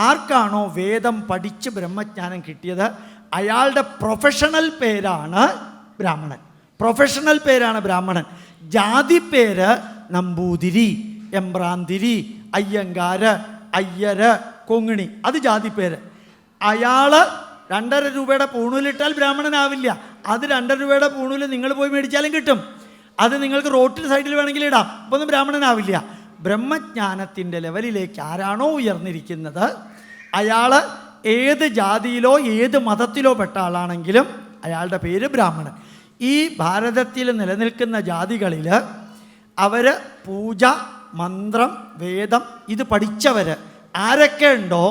ആർക്കാണോ വേദം പഠിച്ച് ബ്രഹ്മജ്ഞാനം കിട്ടിയത് അയാളുടെ പ്രൊഫഷണൽ പേരാണ് ബ്രാഹ്മണൻ. പ്രൊഫഷണൽ പേരാണ് ബ്രാഹ്മണൻ. ജാതി പേര് നമ്പൂതിരി, എമ്പ്രാന്തിരി, അയ്യങ്കാര്, അയ്യര്, കൊങ്ങിണി, അത് ജാതി പേര്. അയാൾ 2.5 രൂപയുടെ പൂണൂലിട്ടാൽ ബ്രാഹ്മണനാവില്ല. അത് 2.5 രൂപയുടെ പൂണൂല് നിങ്ങൾ പോയി മേടിച്ചാലും കിട്ടും. അത് നിങ്ങൾക്ക് റോട്ടിന് സൈഡിൽ വേണമെങ്കിൽ ഇടാം, അപ്പോൾ ഒന്നും ബ്രാഹ്മണനാവില്ല. ബ്രഹ്മജ്ഞാനത്തിൻ്റെ ലെവലിലേക്ക് ആരാണോ ഉയർന്നിരിക്കുന്നത് അയാൾ ഏത് ജാതിയിലോ ഏത് മതത്തിലോ പെട്ട ആളാണെങ്കിലും അയാളുടെ പേര് ബ്രാഹ്മണൻ. ഈ ഭാരതത്തിൽ നിലനിൽക്കുന്ന ജാതികളിൽ അവർ പൂജ, മന്ത്രം, വേദം ഇത് പഠിച്ചവർ ആരൊക്കെ ഉണ്ടോ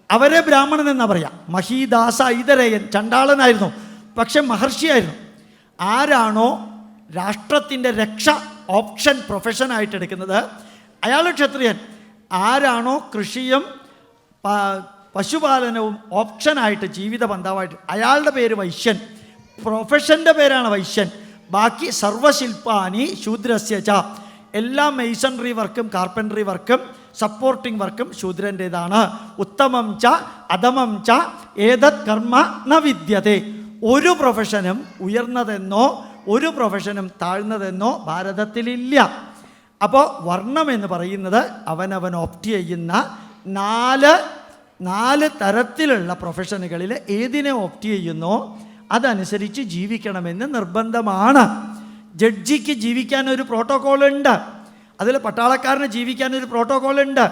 അവരെ ബ്രാഹ്മണൻ എന്നാ പറയാം. മഹീദാസ ഐതരേയൻ ചണ്ടാളനായിരുന്നു, പക്ഷെ മഹർഷിയായിരുന്നു. ആരാണോ രാഷ്ട്രത്തിൻ്റെ രക്ഷ ഓപ്ഷൻ പ്രൊഫഷനായിട്ട് എടുക്കുന്നത് അയാൾ ക്ഷത്രിയൻ. ആരാണോ കൃഷിയും പശുപാലനവും ഓപ്ഷനായിട്ട് ജീവിത ബന്ധാവായിട്ട് അയാളുടെ പേര് വൈശ്യൻ. പ്രൊഫഷൻ്റെ പേരാണ് വൈശ്യൻ. ബാക്കി സർവശില്പാനി ശൂദ്രസ്യ ച, എല്ലാ മെയ്സൺറി വർക്കും കാർപ്പൻട്രി വർക്കും സപ്പോർട്ടിംഗ് വർക്കും ശൂദ്രൻ്റേതാണ്. ഉത്തമം ച അധമം ച ഏതത് കർമ്മ ന വിദ്യതേ. ഒരു പ്രൊഫഷനും ഉയർന്നതെന്നോ ഒരു പ്രൊഫഷനും താഴ്ന്നതെന്നോ ഭാരതത്തിലില്ല. അപ്പോൾ വർണ്ണം എന്ന് പറയുന്നത് അവനവൻ ഓപ്റ്റ് ചെയ്യുന്ന നാല് തരത്തിലുള്ള പ്രൊഫഷനുകളിൽ ഏതിനെ ഓപ്റ്റ് ചെയ്യുന്നോ അതനുസരിച്ച് ജീവിക്കണമെന്ന് നിർബന്ധമാണ്. ജഡ്ജിക്ക് ജീവിക്കാൻ ഒരു പ്രോട്ടോക്കോൾ ഉണ്ട്, അതിൽ പട്ടാളക്കാരന് ജീവിക്കാൻ ഒരു പ്രോട്ടോക്കോൾ ഉണ്ട്.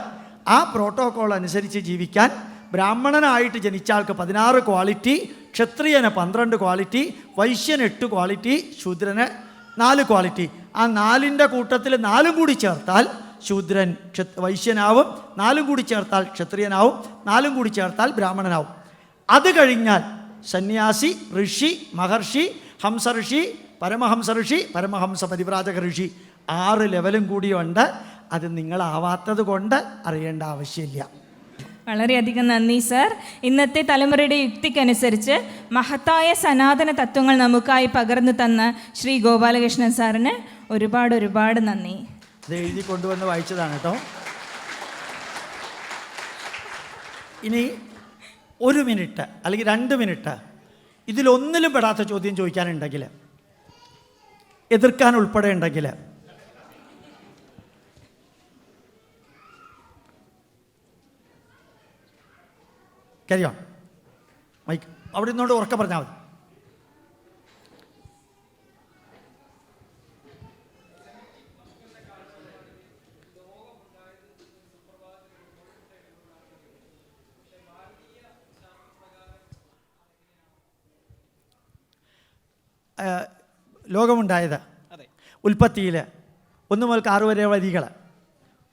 ആ പ്രോട്ടോക്കോൾ അനുസരിച്ച് ജീവിക്കാൻ ബ്രാഹ്മണനായിട്ട് ജനിച്ച ആൾക്ക് 16 ക്വാളിറ്റി, ക്ഷത്രിയന് 12 ക്വാളിറ്റി, വൈശ്യന് 8 ക്വാളിറ്റി, ശൂദ്രന് 4 ക്വാളിറ്റി. ആ 4ൻ്റെ കൂട്ടത്തിൽ 4 കൂടി ചേർത്താൽ ശൂദ്രൻ വൈശ്യനാവും, 4 കൂടി ചേർത്താൽ ക്ഷത്രിയനാവും, 4 കൂടി ചേർത്താൽ ബ്രാഹ്മണനാവും. അത് കഴിഞ്ഞാൽ സന്യാസി, ഋഷി, മഹർഷി, ഹംസ ഋഷി, പരമഹംസ ഋഷി, പരമഹംസ പരിവ്രാജക ഋഷി, 6 ലെവലും കൂടിയുണ്ട്. അത് നിങ്ങളാവാത്തത് കൊണ്ട് അറിയേണ്ട ആവശ്യമില്ല. വളരെയധികം നന്ദി സർ. ഇന്നത്തെ തലമുറയുടെ യുക്തിക്കനുസരിച്ച് മഹത്തായ സനാതന തത്വങ്ങൾ നമുക്കായി പകർന്നു തന്ന ശ്രീ ഗോപാലകൃഷ്ണൻ സാറിന് ഒരുപാട് നന്ദി. അത് എഴുതി കൊണ്ടുവന്ന് വായിച്ചതാണ് കേട്ടോ. ഇനി 1 മിനിറ്റ് അല്ലെങ്കിൽ 2 മിനിറ്റ് ഇതിലൊന്നിലും പെടാത്ത ചോദ്യം ചോദിക്കാനുണ്ടെങ്കിൽ, എതിർക്കാൻ ഉൾപ്പെടെ ഉണ്ടെങ്കിൽ, കരിയോ മൈക്ക് അവിടെ നിന്നോട് ഉറക്കെ പറഞ്ഞാൽ മതി. ലോകമുണ്ടായത് ഉൽപ്പത്തിയിൽ 1 മുതൽ 6 വരെയുള്ള വരികൾ,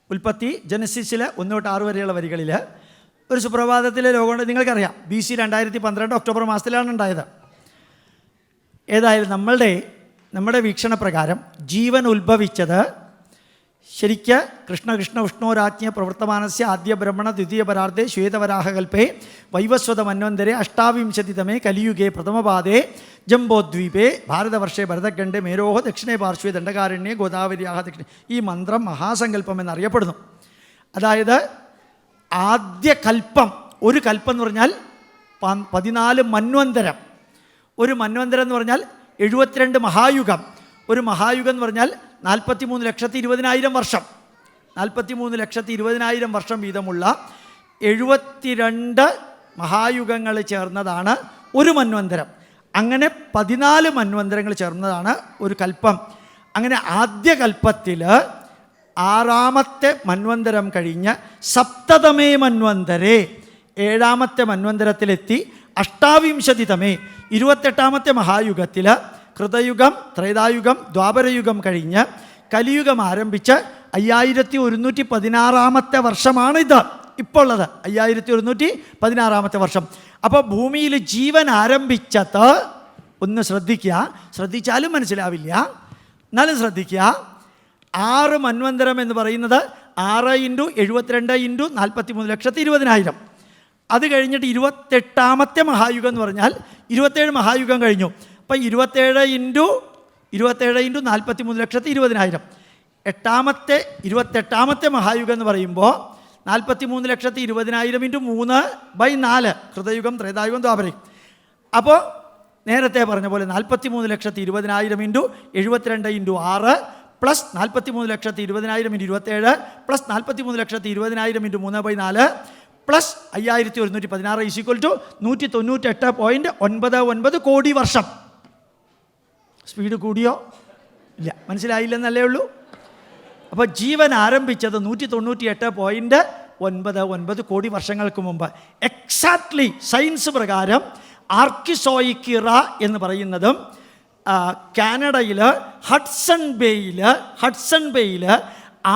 ഉൽപ്പത്തി ജനസിസിൽ 1 തൊട്ട് 6 വരെയുള്ള വരികളിൽ ഒരു സുപ്രഭാതത്തിലെ ലോകമുണ്ട്. നിങ്ങൾക്കറിയാം, BC 2012 ഒക്ടോബർ മാസത്തിലാണ് ഉണ്ടായത്. ഏതായാലും നമ്മുടെ വീക്ഷണപ്രകാരം ജീവൻ ഉത്ഭവിച്ചത് ശരിക്ക് കൃഷ്ണ വിഷ്ണോരാജ്ഞ പ്രവർത്തമാനസ്യ ആദ്യ ബ്രഹ്മണ ദ്വിതീയ പരാർദ്ധേ ശ്വേതവരാഹകൽപ്പേ വൈവസ്വത മന്വന്തരെ അഷ്ടാവിംശതിതമേ കലിയുഗേ പ്രഥമപാദേ ജംബോദ്വീപേ ഭാരതവർഷേ ഭരതഖണ്ഡേ മേരോഹ ദക്ഷിണേ പാർശ്വേ ദണ്ഡകാരണ്യേ ഗോദാവര്യാഹ ദക്ഷിണേ. ഈ മന്ത്രം മഹാസങ്കല്പം എന്നറിയപ്പെടുന്നു. അതായത് ആദ്യ കൽപ്പം, ഒരു കൽപ്പം എന്ന് പറഞ്ഞാൽ 14 മന്വന്തരം. ഒരു മന്വന്തരം എന്ന് പറഞ്ഞാൽ 72 മഹായുഗം. ഒരു മഹായുഗം എന്ന് പറഞ്ഞാൽ 43,20,000 വർഷം. 43,20,000 വർഷം വീതമുള്ള 72 മഹായുഗങ്ങൾ ചേർന്നതാണ് ഒരു മന്വന്തരം. അങ്ങനെ 14 മന്വന്തരങ്ങൾ ചേർന്നതാണ് ഒരു കൽപ്പം. അങ്ങനെ ആദ്യ കൽപ്പത്തിൽ 6ാമത്തെ മന്വന്തരം കഴിഞ്ഞ് സപ്തതമേ മന്വന്തരേ 7ാമത്തെ മന്വന്തരത്തിലെത്തി അഷ്ടാവിംശതിതമേ 28ാമത്തെ മഹായുഗത്തിൽ കൃതയുഗം, ത്രേതായുഗം, ദ്വാപരയുഗം കഴിഞ്ഞ് കലിയുഗം ആരംഭിച്ച് 5116ാമത്തെ വർഷമാണിത് ഇപ്പോൾ ഉള്ളത്. 5116ാമത്തെ വർഷം. അപ്പോൾ ഭൂമിയിൽ ജീവൻ ആരംഭിച്ചത്, ഒന്ന് ശ്രദ്ധിച്ചാലും മനസ്സിലാവില്ല, എന്നാലും ശ്രദ്ധിക്കുക. 6 മന്വന്തരം എന്ന് പറയുന്നത് 6 × 72 × 43,20,000. അത് കഴിഞ്ഞിട്ട് 28ാമത്തെ മഹായുഗം എന്ന് പറഞ്ഞാൽ 27 മഹായുഗം കഴിഞ്ഞു. അപ്പം 27 × 43,20,000. 28ാമത്തെ മഹായുഗം എന്ന് പറയുമ്പോൾ 43,20,000 × 3/4 കൃതയുഗം, ത്രേതായുഗം, ദ്വാപരയുഗം. അപ്പോൾ നേരത്തെ പറഞ്ഞ പോലെ 43,20,000 × 72 × 6 പ്ലസ് 43,20,000 × 27 പ്ലസ് 43,20,000 × 3/4 പ്ലസ് 5116 = 198.99 കോടി വർഷം. സ്പീഡ് കൂടിയോ ഇല്ല, മനസ്സിലായില്ലെന്നല്ലേ ഉള്ളൂ. അപ്പോൾ ജീവൻ ആരംഭിച്ചത് 198.99 കോടി വർഷങ്ങൾക്ക് മുമ്പ്. എക്സാക്ട്ലി സയൻസ് പ്രകാരം ആർക്കിസോയിക് ഇറ എന്ന് പറയുന്നതും കാനഡയിൽ ഹഡ്സൺ ബേയിൽ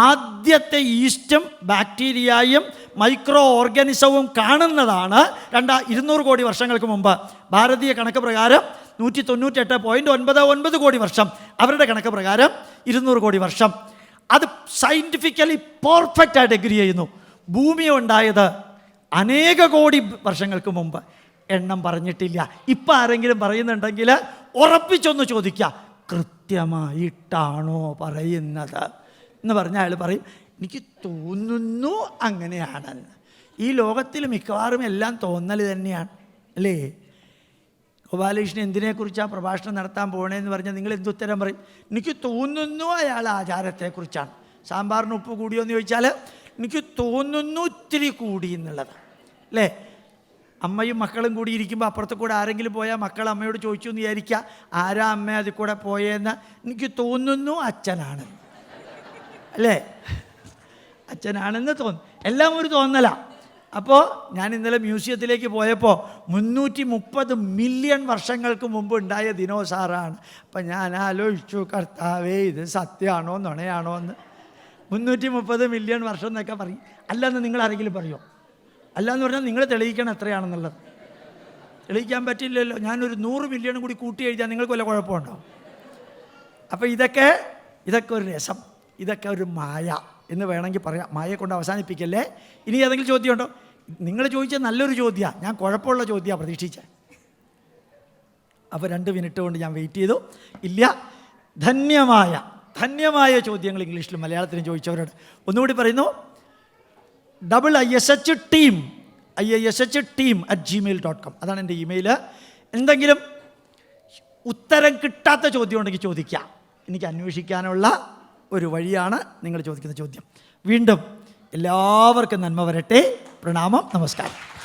ആദ്യത്തെ ഈസ്റ്റും ബാക്ടീരിയയും മൈക്രോ ഓർഗാനിസവും കാണുന്നതാണ് 200 കോടി വർഷങ്ങൾക്ക് മുമ്പ്. ഭാരതീയ കണക്ക് പ്രകാരം 198.99 കോടി വർഷം, അവരുടെ കണക്ക് പ്രകാരം 200 കോടി വർഷം. അത് സയൻറ്റിഫിക്കലി പെർഫെക്റ്റ് ആയിട്ട് എഗ്രി ചെയ്യുന്നു. ഭൂമി ഉണ്ടായത് അനേക കോടി വർഷങ്ങൾക്ക് മുമ്പ്. എണ്ണം പറഞ്ഞിട്ടില്ല. ഇപ്പം ആരെങ്കിലും പറയുന്നുണ്ടെങ്കിൽ ഉറപ്പിച്ചൊന്ന് ചോദിക്കുക, കൃത്യമായിട്ടാണോ പറയുന്നത് എന്ന് പറഞ്ഞാൽ അയാൾ പറയും, എനിക്ക് തോന്നുന്നു അങ്ങനെയാണെന്ന്. ഈ ലോകത്തിൽ മിക്കവാറും എല്ലാം തോന്നൽ തന്നെയാണ്, അല്ലേ? ഗോപാലകൃഷ്ണൻ എന്തിനെക്കുറിച്ചാണ് പ്രഭാഷണം നടത്താൻ പോകണേന്ന് പറഞ്ഞാൽ നിങ്ങൾ എന്തുത്തരം പറയും? എനിക്ക് തോന്നുന്നു അയാൾ ആചാരത്തെക്കുറിച്ചാണ്. സാമ്പാറിന് ഉപ്പ് കൂടിയോ എന്ന് ചോദിച്ചാൽ എനിക്ക് തോന്നുന്നു ഇത്തിരി കൂടി എന്നുള്ളത്, അല്ലേ? അമ്മയും മക്കളും കൂടി ഇരിക്കുമ്പോൾ അപ്പുറത്ത് കൂടെ ആരെങ്കിലും പോയാൽ മക്കൾ അമ്മയോട് ചോദിച്ചു എന്ന് വിചാരിക്കുക, ആരാ അമ്മ അതിൽ കൂടെ പോയെന്ന്. എനിക്ക് തോന്നുന്നു അച്ഛനാണ്, അല്ലേ? അച്ഛനാണെന്ന് തോന്നുന്നു. എല്ലാം ഒരു തോന്നലാണ്. അപ്പോൾ ഞാൻ ഇന്നലെ മ്യൂസിയത്തിലേക്ക് പോയപ്പോൾ 330 മില്യൺ വർഷങ്ങൾക്ക് മുമ്പ് ഉണ്ടായ ദിനോസാറാണ്. അപ്പം ഞാൻ ആലോചിച്ചു, കർത്താവേ ഇത് സത്യമാണോ നുണയാണോ എന്ന്. 330 മില്യൺ വർഷം എന്നൊക്കെ പറയും. അല്ലെന്ന് നിങ്ങൾ ആരെങ്കിലും പറയുമോ? അല്ലാന്ന് പറഞ്ഞാൽ നിങ്ങൾ തെളിയിക്കണം എത്രയാണെന്നുള്ളത്. തെളിയിക്കാൻ പറ്റില്ലല്ലോ. ഞാനൊരു 100 മില്യണും കൂടി കൂട്ടി എഴുതിയാൽ നിങ്ങൾക്ക് വല്ല കുഴപ്പമുണ്ടോ? അപ്പോൾ ഇതൊക്കെ ഒരു രസം, ഇതൊക്കെ ഒരു മായ എന്ന് വേണമെങ്കിൽ പറയാം. മായയെ കൊണ്ട് അവസാനിപ്പിക്കല്ലേ. ഇനി ഏതെങ്കിലും ചോദ്യമുണ്ടോ? നിങ്ങൾ ചോദിച്ച നല്ലൊരു ചോദ്യമാണ്, ഞാൻ കുഴപ്പമുള്ള ചോദ്യമാണ് പ്രതീക്ഷിച്ചത്. അപ്പോൾ 2 മിനിറ്റ് കൊണ്ട് ഞാൻ വെയിറ്റ് ചെയ്തു. ഇല്ല, ധന്യമായ ചോദ്യങ്ങൾ ഇംഗ്ലീഷിലും മലയാളത്തിലും ചോദിച്ചവരോട് ഒന്നുകൂടി പറയുന്നു. ISH team IISH-team@gmail.com. അതാണ് എൻ്റെ ഇമെയിൽ. എന്തെങ്കിലും ഉത്തരം കിട്ടാത്ത ചോദ്യം ഉണ്ടെങ്കിൽ ചോദിക്കാം. എനിക്ക് അന്വേഷിക്കാനുള്ള ഒരു വഴിയാണ് നിങ്ങൾ ചോദിക്കുന്ന ചോദ്യം. വീണ്ടും എല്ലാവർക്കും നന്മ വരട്ടെ. പ്രണാമം, നമസ്കാരം.